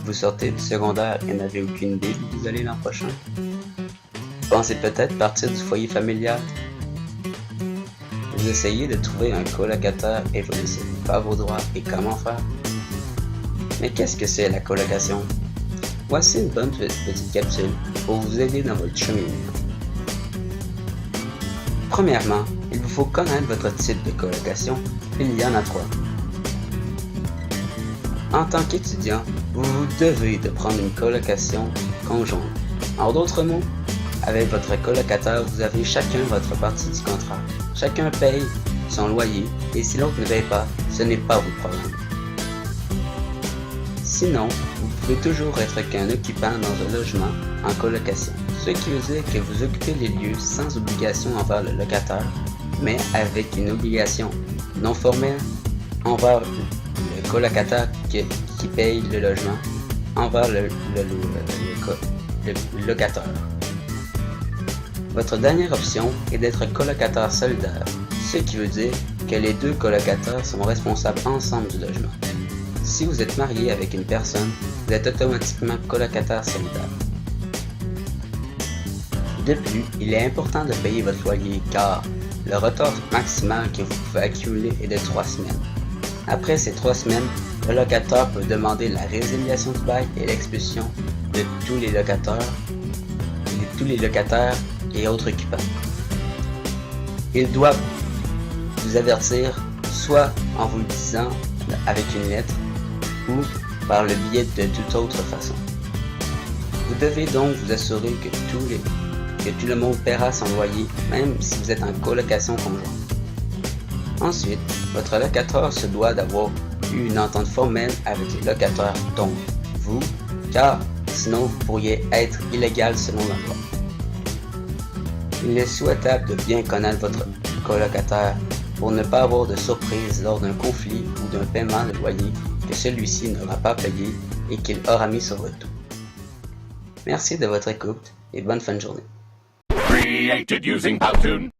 Vous sortez du secondaire et n'avez aucune idée d'où vous allez l'an prochain? Pensez peut-être partir du foyer familial? Vous essayez de trouver un colocataire et vous ne savez pas vos droits et comment faire? Mais qu'est-ce que c'est la colocation? Voici une bonne petite capsule pour vous aider dans votre cheminement. Premièrement, il vous faut connaître votre type de colocation. Il y en a 3. En tant qu'étudiant, vous vous devez de prendre une colocation conjointe. En d'autres mots, avec votre colocataire, vous avez chacun votre partie du contrat. Chacun paye son loyer et si l'autre ne paye pas, ce n'est pas votre problème. Sinon, vous pouvez toujours être qu'un occupant dans un logement en colocation, ce qui veut dire que vous occupez les lieux sans obligation envers le locataire, mais avec une obligation non formelle envers le colocataire qui paye le logement envers le locataire. Votre dernière option est d'être colocataire solidaire, ce qui veut dire que les deux colocataires sont responsables ensemble du logement. Si vous êtes marié avec une personne, vous êtes automatiquement colocataire solidaire. De plus, il est important de payer votre loyer car le retard maximal que vous pouvez accumuler est de 3 semaines. Après ces 3 semaines, le locataire peut demander la résiliation du bail et l'expulsion de tous les locataires et autres occupants. Il doit vous avertir soit en vous le disant avec une lettre ou par le biais de toute autre façon. Vous devez donc vous assurer que tout le monde paiera son loyer, même si vous êtes en colocation conjointe. Ensuite, votre locataire se doit d'avoir eu une entente formelle avec les locataires, donc vous, car sinon vous pourriez être illégal selon la loi. Il est souhaitable de bien connaître votre colocataire pour ne pas avoir de surprise lors d'un conflit ou d'un paiement de loyer que celui-ci n'aura pas payé et qu'il aura mis sur votre dos. Merci de votre écoute et bonne fin de journée. Created using Powtoon.